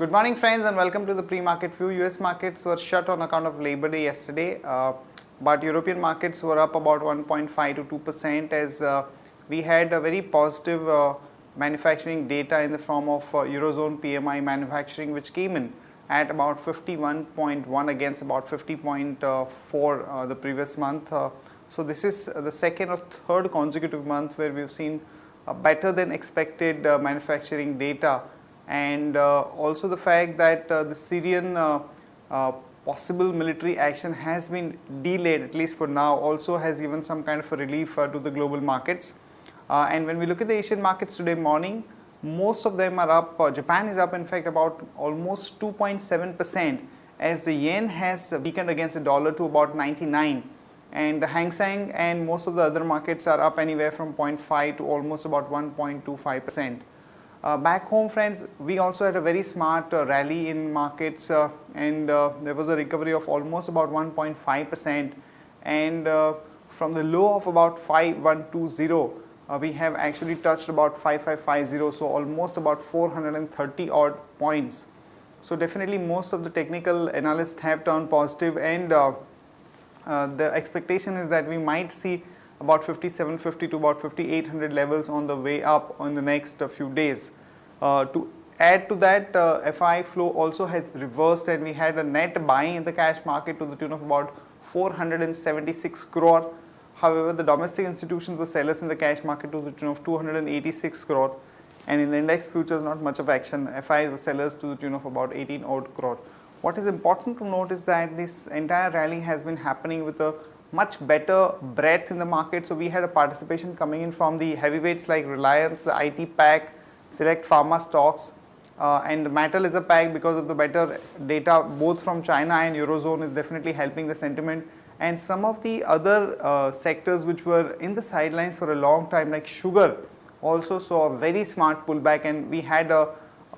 Good morning, friends, and welcome to the pre-market view. US markets were shut on account of Labor Day yesterday, but European markets were up about 1.5 to 2% as we had a very positive manufacturing data in the form of Eurozone PMI manufacturing, which came in at about 51.1 against about 50.4 the previous month. So this is the second or third consecutive month where we've seen better than expected manufacturing data, and also the fact that the Syrian possible military action has been delayed, at least for now, also has given some kind of a relief to the global markets. And when we look at the Asian markets today morning, most of them are up. Japan is up, in fact, about almost 2.7% as the yen has weakened against the dollar to about 99. And the Hang Seng and most of the other markets are up anywhere from 0.5 to almost about 1.25%. Back home, friends, we also had a very smart rally in markets, and there was a recovery of almost about 1.5%. And from the low of about 5120, we have actually touched about 5550, so almost about 430 odd points. So definitely most of the technical analysts have turned positive, and the expectation is that we might see about 5750 to about 5800 levels on the way up in the next few days. To add to that, FI flow also has reversed, and we had a net buying in the cash market to the tune of about 476 crore. However, the domestic institutions were sellers in the cash market to the tune of 286 crore, and in the index futures not much of action. FI were sellers to the tune of about 18 odd crore. What is important to note is that this entire rally has been happening with a much better breadth in the market. So we had a participation coming in from the heavyweights like Reliance, the IT pack, select pharma stocks, and metal is a pack because of the better data both from China and Eurozone is definitely helping the sentiment. And some of the other sectors which were in the sidelines for a long time, like sugar, also saw a very smart pullback, and we had a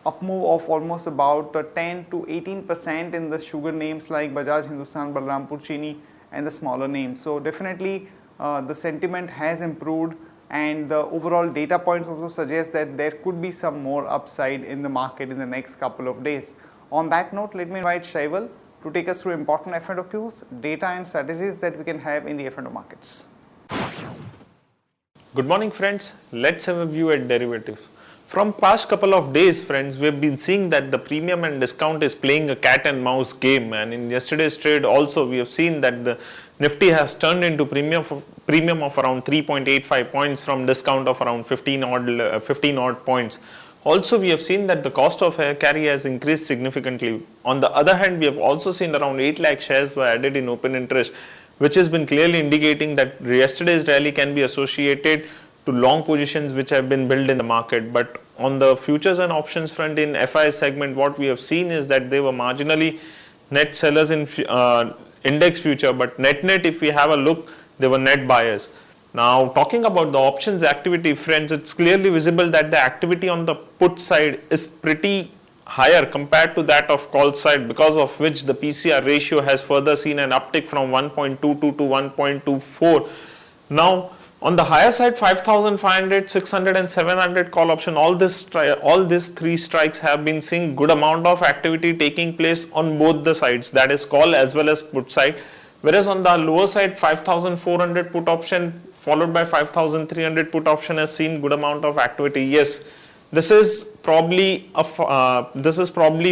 up move of almost about 10 to 18% in the sugar names like Bajaj, Hindustan, Balrampur, Chini, and the smaller names. So definitely the sentiment has improved, and the overall data points also suggest that there could be some more upside in the market in the next couple of days. On that note, let me invite Shaival to take us through important F&O cues, data and strategies that we can have in the F&O markets. Good morning, friends. Let's have a view at derivatives. From past couple of days, friends, we have been seeing that the premium and discount is playing a cat and mouse game, and in yesterday's trade also we have seen that the Nifty has turned into premium of around 3.85 points from discount of around 15 odd points. Also, we have seen that the cost of carry has increased significantly. On the other hand, we have also seen around 8 lakh shares were added in open interest, which has been clearly indicating that yesterday's rally can be associated to long positions which have been built in the market. But on the futures and options front in FI segment, what we have seen is that they were marginally net sellers in index future, but net if we have a look, they were net buyers. Now, talking about the options activity, friends, it's clearly visible that the activity on the put side is pretty higher compared to that of call side, because of which the PCR ratio has further seen an uptick from 1.22 to 1.24. Now, on the higher side, 5,500, 600 and 700 call option, all these three strikes have been seeing good amount of activity taking place on both the sides, that is call as well as put side. Whereas on the lower side, 5,400 put option followed by 5,300 put option has seen good amount of activity. Yes, this is probably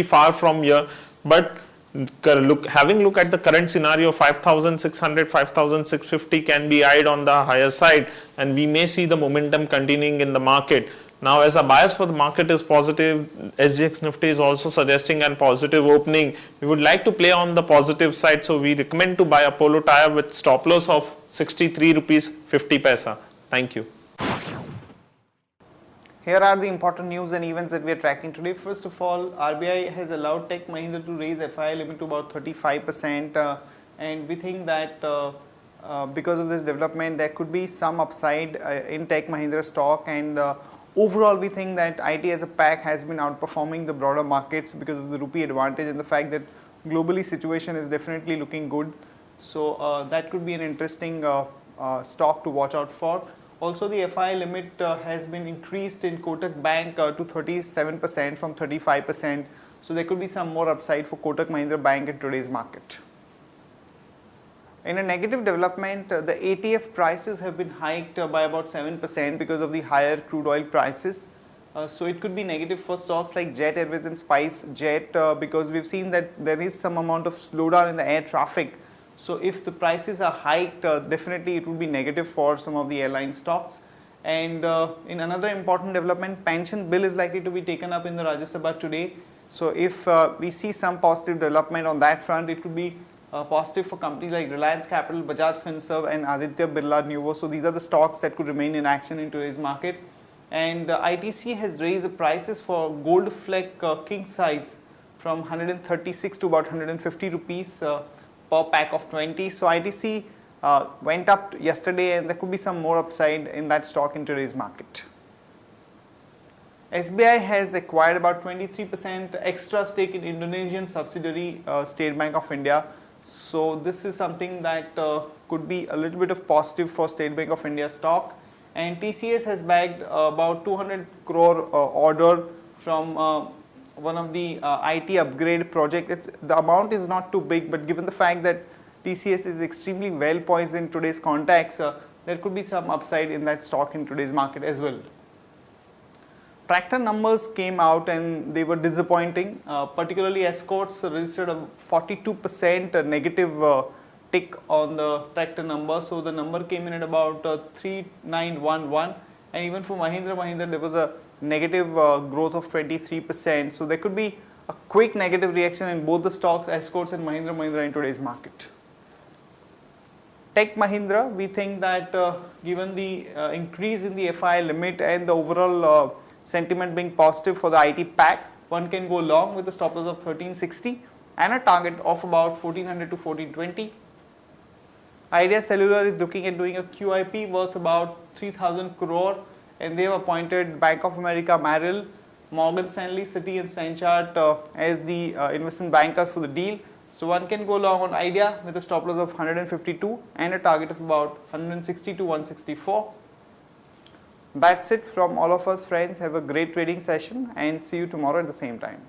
far from here, but having look at the current scenario, 5,600, 5,650 can be eyed on the higher side, and we may see the momentum continuing in the market. Now, as a bias for the market is positive, SGX Nifty is also suggesting a positive opening. We would like to play on the positive side, so we recommend to buy Apollo Tyre with stop loss of 63 rupees 50 paisa. Thank you. Here are the important news and events that we are tracking today. First of all, RBI has allowed Tech Mahindra to raise FI limit to about 35%, and we think that because of this development, there could be some upside in Tech Mahindra stock, and overall we think that IT as a pack has been outperforming the broader markets because of the rupee advantage and the fact that globally situation is definitely looking good. So that could be an interesting stock to watch out for. Also, the FI limit has been increased in Kotak Bank to 37% from 35%. So there could be some more upside for Kotak Mahindra Bank in today's market. In a negative development, the ATF prices have been hiked by about 7% because of the higher crude oil prices. So it could be negative for stocks like Jet Airways and Spice Jet because we've seen that there is some amount of slowdown in the air traffic. So if the prices are hiked, definitely it would be negative for some of the airline stocks. And in another important development, pension bill is likely to be taken up in the Rajya Sabha today. So if we see some positive development on that front, it could be positive for companies like Reliance Capital, Bajaj Finserv and Aditya Birla Nuvo. So these are the stocks that could remain in action in today's market. And ITC has raised the prices for Gold Fleck king size from 136 to about 150 rupees per pack of 20. So ITC went up yesterday and there could be some more upside in that stock in today's market. SBI has acquired about 23% extra stake in Indonesian subsidiary State Bank of India. So this is something that could be a little bit of positive for State Bank of India stock. And TCS has bagged about 200 crore order from one of the IT upgrade project. The amount is not too big, but given the fact that TCS is extremely well poised in today's context, there could be some upside in that stock in today's market as well. Tractor numbers came out and they were disappointing, particularly Escorts registered a 42% negative tick on the tractor number. So the number came in at about 3911, and even for Mahindra there was a negative growth of 23%. So there could be a quick negative reaction in both the stocks, Escorts and Mahindra in today's market. Tech Mahindra, we think that given the increase in the FI limit and the overall sentiment being positive for the IT pack, one can go long with a stop loss of 1360 and a target of about 1400 to 1420. Idea Cellular is looking at doing a QIP worth about 3000 crore, and they have appointed Bank of America Merrill, Morgan Stanley, Citi and Stanchart as the investment bankers for the deal. So one can go long on Idea with a stop loss of 152 and a target of about 160 to 164. That's it from all of us, friends. Have a great trading session and see you tomorrow at the same time.